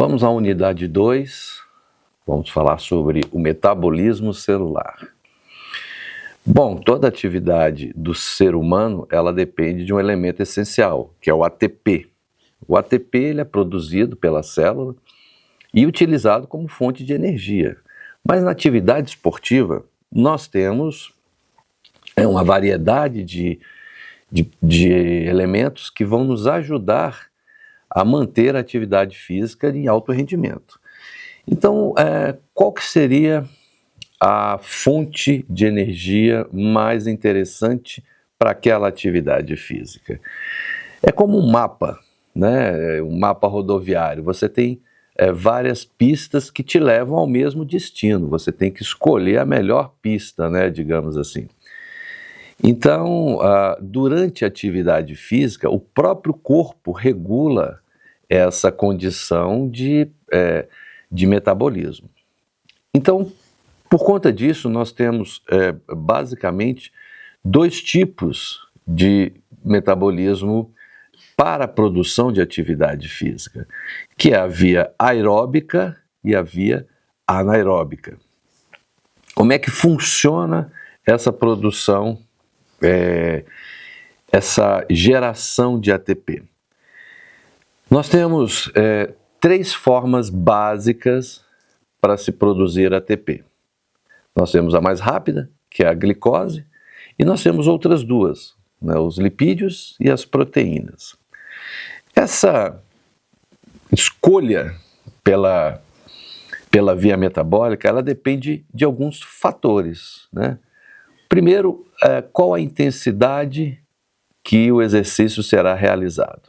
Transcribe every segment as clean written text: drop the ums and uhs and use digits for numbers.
Vamos à unidade 2, vamos falar sobre o metabolismo celular. Bom, toda atividade do ser humano, ela depende de um elemento essencial, que é o ATP. O ATP ele é produzido pela célula e utilizado como fonte de energia. Mas na atividade esportiva, nós temos uma variedade de elementos que vão nos ajudar a manter a atividade física em alto rendimento. Então, qual que seria a fonte de energia mais interessante para aquela atividade física? É como um mapa, né? Um mapa rodoviário. Você tem várias pistas que te levam ao mesmo destino. Você tem que escolher a melhor pista, né? Digamos assim. Então, durante a atividade física, o próprio corpo regula essa condição de metabolismo. Então, por conta disso, nós temos basicamente dois tipos de metabolismo para a produção de atividade física, que é a via aeróbica e a via anaeróbica. Como é que funciona essa produção, essa geração de ATP? Nós temos três formas básicas para se produzir ATP. Nós temos a mais rápida, que é a glicose, e nós temos outras duas, né, os lipídios e as proteínas. Essa escolha pela via metabólica, ela depende de alguns fatores, né? Primeiro, qual a intensidade que o exercício será realizado.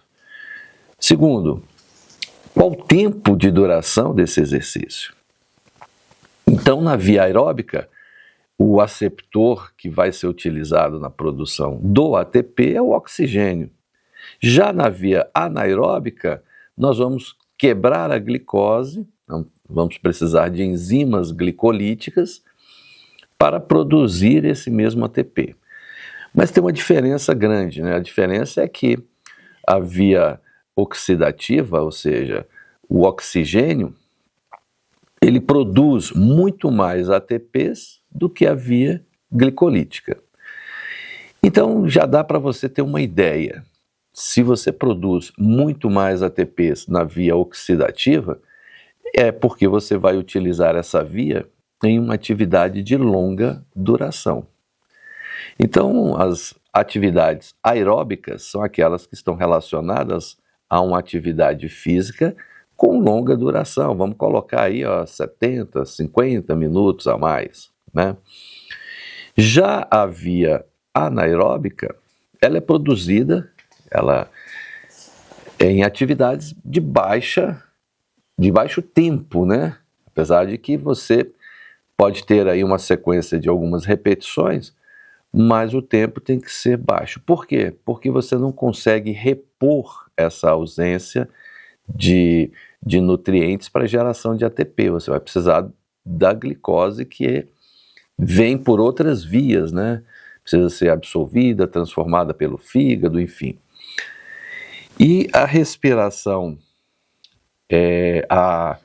Segundo, qual o tempo de duração desse exercício. Então, na via aeróbica, o aceptor que vai ser utilizado na produção do ATP é o oxigênio. Já na via anaeróbica, nós vamos quebrar a glicose, vamos precisar de enzimas glicolíticas para produzir esse mesmo ATP. Mas tem uma diferença grande, né? A diferença é que a via oxidativa, ou seja, o oxigênio, ele produz muito mais ATPs do que a via glicolítica. Então já dá para você ter uma ideia. Se você produz muito mais ATPs na via oxidativa, é porque você vai utilizar essa via em uma atividade de longa duração. Então, as atividades aeróbicas são aquelas que estão relacionadas a uma atividade física com longa duração. Vamos colocar aí 70, 50 minutos a mais, né? Já a via anaeróbica, ela é produzida em atividades de baixo tempo, né? Apesar de que você pode ter aí uma sequência de algumas repetições, mas o tempo tem que ser baixo. Por quê? Porque você não consegue repor essa ausência de nutrientes para geração de ATP. Você vai precisar da glicose que vem por outras vias, né? Precisa ser absorvida, transformada pelo fígado, enfim. E a respiração, a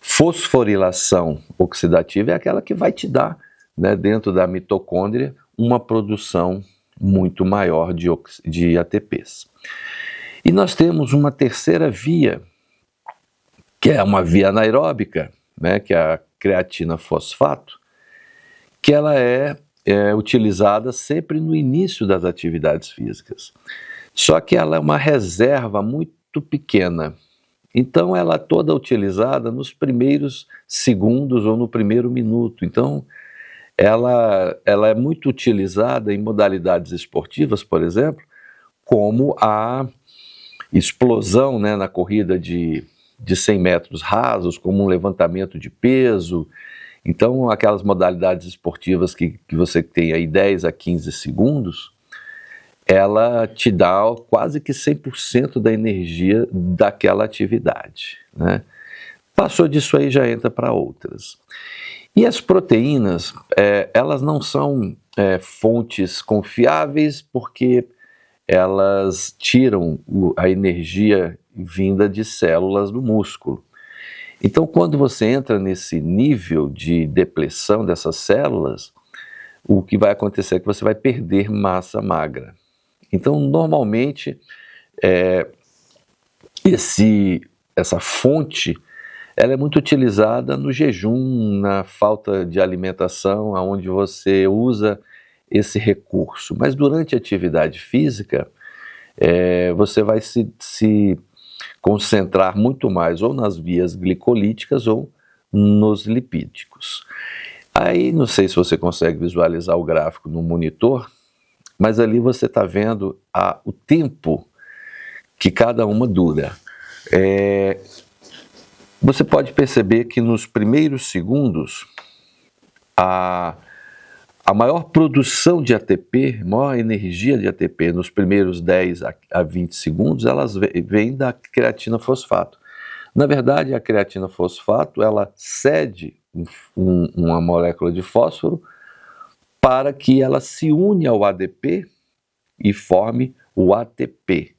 fosforilação oxidativa é aquela que vai te dar, né, dentro da mitocôndria, uma produção muito maior de ATPs. E nós temos uma terceira via, que é uma via anaeróbica, né, que é a creatina fosfato, que ela é utilizada sempre no início das atividades físicas. Só que ela é uma reserva muito pequena. Então, ela é toda utilizada nos primeiros segundos ou no primeiro minuto. Então, ela é muito utilizada em modalidades esportivas, por exemplo, como a explosão, né, na corrida de 100 metros rasos, como um levantamento de peso. Então, aquelas modalidades esportivas que você tem aí 10 a 15 segundos, ela te dá quase que 100% da energia daquela atividade, né? Passou disso aí, já entra para outras. E as proteínas, elas não são fontes confiáveis porque elas tiram a energia vinda de células do músculo. Então, quando você entra nesse nível de depressão dessas células, o que vai acontecer é que você vai perder massa magra. Então, normalmente, essa fonte ela é muito utilizada no jejum, na falta de alimentação, onde você usa esse recurso. Mas durante a atividade física, você vai se concentrar muito mais ou nas vias glicolíticas ou nos lipídicos. Aí, não sei se você consegue visualizar o gráfico no monitor, mas ali você está vendo o tempo que cada uma dura. Você pode perceber que nos primeiros segundos, a maior produção de ATP, maior energia de ATP nos primeiros 10 a 20 segundos, elas vêm da creatina fosfato. Na verdade, a creatina fosfato, ela cede uma molécula de fósforo para que ela se une ao ADP e forme o ATP.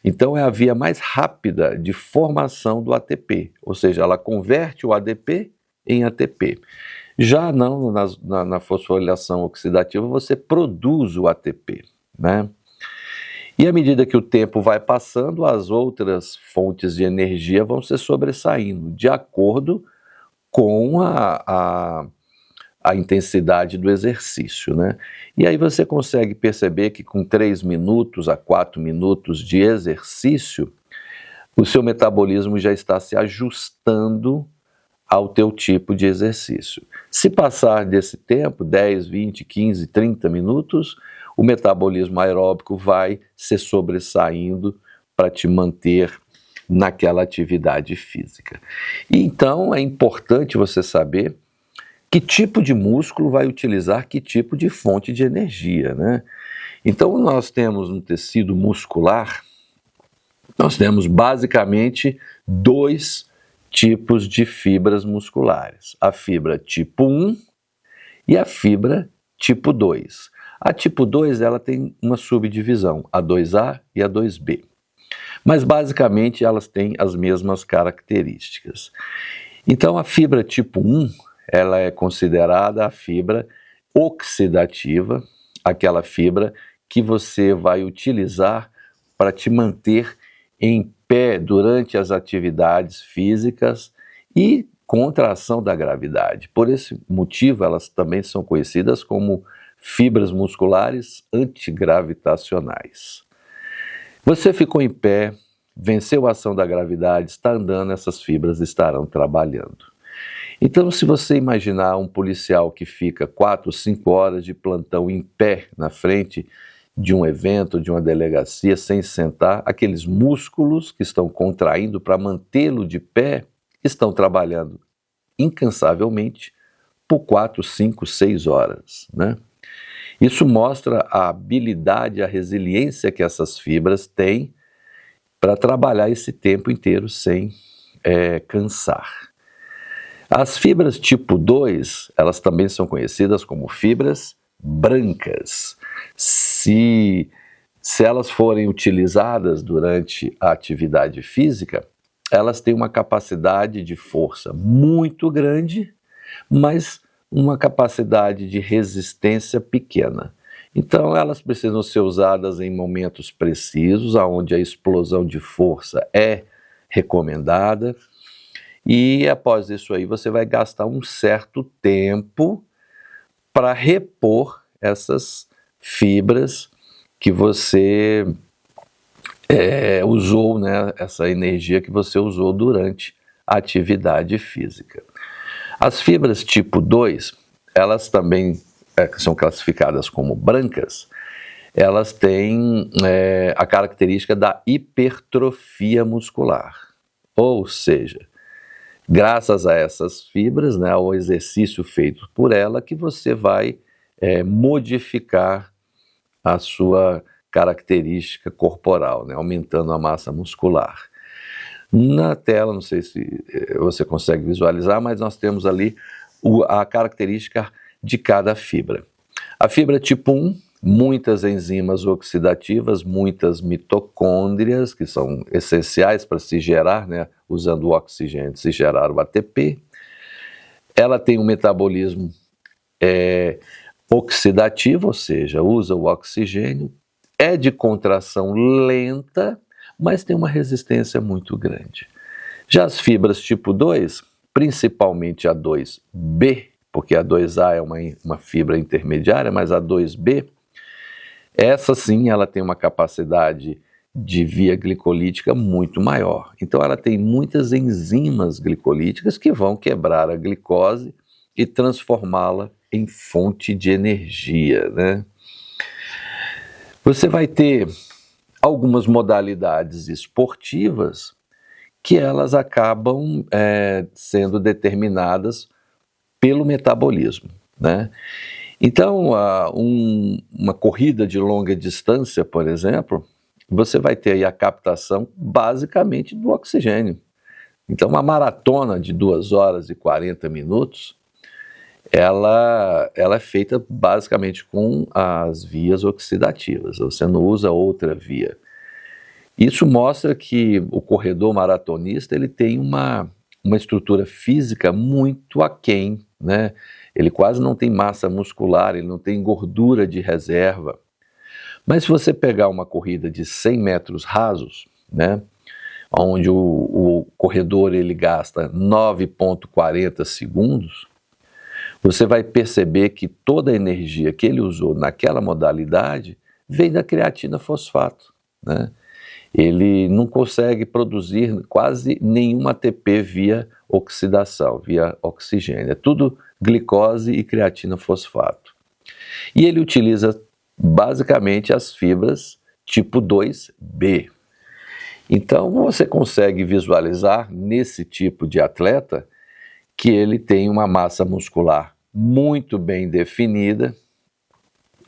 Então, é a via mais rápida de formação do ATP, ou seja, ela converte o ADP em ATP. Já não na fosforilação oxidativa, você produz o ATP, né? E à medida que o tempo vai passando, as outras fontes de energia vão se sobressaindo, de acordo com a intensidade do exercício, né? E aí você consegue perceber que com 3 minutos a 4 minutos de exercício, o seu metabolismo já está se ajustando ao teu tipo de exercício. Se passar desse tempo, 10, 20, 15, 30 minutos, o metabolismo aeróbico vai se sobressaindo para te manter naquela atividade física. E então é importante você saber que tipo de músculo vai utilizar que tipo de fonte de energia, né? Então nós temos no tecido muscular, nós temos basicamente 2 tipos de fibras musculares, a fibra tipo 1 e a fibra tipo 2. A tipo 2 ela tem uma subdivisão, a 2A e a 2B, mas basicamente elas têm as mesmas características. Então a fibra tipo 1 ela é considerada a fibra oxidativa, aquela fibra que você vai utilizar para te manter em pé durante as atividades físicas e contra a ação da gravidade. Por esse motivo, elas também são conhecidas como fibras musculares antigravitacionais. Você ficou em pé, venceu a ação da gravidade, está andando, essas fibras estarão trabalhando. Então, se você imaginar um policial que fica 4, 5 horas de plantão em pé na frente de um evento, de uma delegacia, sem sentar, aqueles músculos que estão contraindo para mantê-lo de pé estão trabalhando incansavelmente por 4, 5, 6 horas, né? Isso mostra a habilidade, a resiliência que essas fibras têm para trabalhar esse tempo inteiro sem cansar. As fibras tipo 2, elas também são conhecidas como fibras brancas. Se elas forem utilizadas durante a atividade física, elas têm uma capacidade de força muito grande, mas uma capacidade de resistência pequena. Então elas precisam ser usadas em momentos precisos, onde a explosão de força é recomendada, e após isso aí você vai gastar um certo tempo para repor essas fibras que você usou, né, essa energia que você usou durante a atividade física. As fibras tipo 2, elas também são classificadas como brancas, elas têm a característica da hipertrofia muscular, ou seja, graças a essas fibras, né, ao exercício feito por ela, que você vai modificar a sua característica corporal, né, aumentando a massa muscular. Na tela, não sei se você consegue visualizar, mas nós temos ali a característica de cada fibra. A fibra tipo 1, muitas enzimas oxidativas, muitas mitocôndrias, que são essenciais para se gerar, né, usando o oxigênio, se gerar o ATP. Ela tem um metabolismo oxidativo, ou seja, usa o oxigênio, é de contração lenta, mas tem uma resistência muito grande. Já as fibras tipo 2, principalmente a 2B, porque a 2A é uma fibra intermediária, mas a 2B, essa sim, ela tem uma capacidade de via glicolítica muito maior. Então ela tem muitas enzimas glicolíticas que vão quebrar a glicose e transformá-la em fonte de energia, né? Você vai ter algumas modalidades esportivas que elas acabam sendo determinadas pelo metabolismo, né? Então, uma corrida de longa distância, por exemplo, você vai ter aí a captação basicamente do oxigênio. Então, uma maratona de 2 horas e 40 minutos, ela é feita basicamente com as vias oxidativas, você não usa outra via. Isso mostra que o corredor maratonista ele tem uma estrutura física muito aquém, né? Ele quase não tem massa muscular, ele não tem gordura de reserva. Mas se você pegar uma corrida de 100 metros rasos, né, onde o corredor ele gasta 9,40 segundos, você vai perceber que toda a energia que ele usou naquela modalidade vem da creatina fosfato, né? Ele não consegue produzir quase nenhum ATP via oxidação, via oxigênio. É tudo glicose e creatina fosfato. E ele utiliza basicamente as fibras tipo 2B. Então você consegue visualizar nesse tipo de atleta que ele tem uma massa muscular muito bem definida,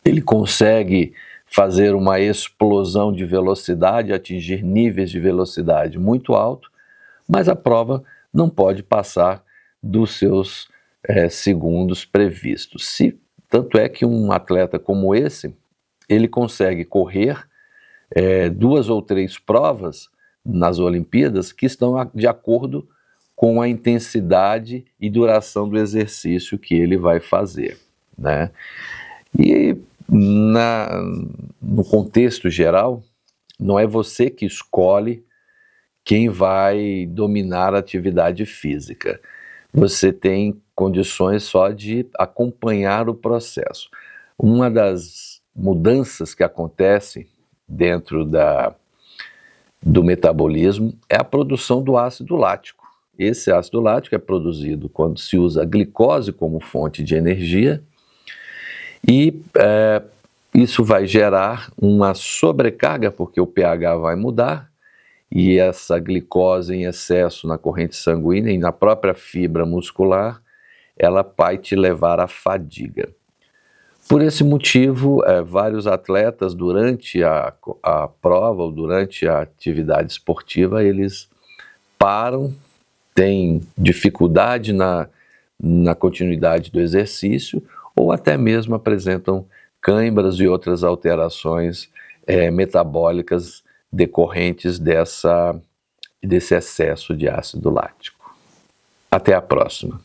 ele consegue fazer uma explosão de velocidade, atingir níveis de velocidade muito alto, mas a prova não pode passar dos seus segundos previstos. Tanto é que um atleta como esse, ele consegue correr 2 ou 3 provas nas Olimpíadas que estão de acordo com a intensidade e duração do exercício que ele vai fazer, né? E no contexto geral, não é você que escolhe quem vai dominar a atividade física. Você tem condições só de acompanhar o processo. Uma das mudanças que acontece dentro do metabolismo é a produção do ácido lático. Esse ácido lático é produzido quando se usa a glicose como fonte de energia e isso vai gerar uma sobrecarga, porque o pH vai mudar e essa glicose em excesso na corrente sanguínea e na própria fibra muscular, ela vai te levar à fadiga. Por esse motivo, vários atletas durante a prova ou durante a atividade esportiva, eles param, têm dificuldade na continuidade do exercício ou até mesmo apresentam cãibras e outras alterações metabólicas decorrentes desse excesso de ácido lático. Até a próxima.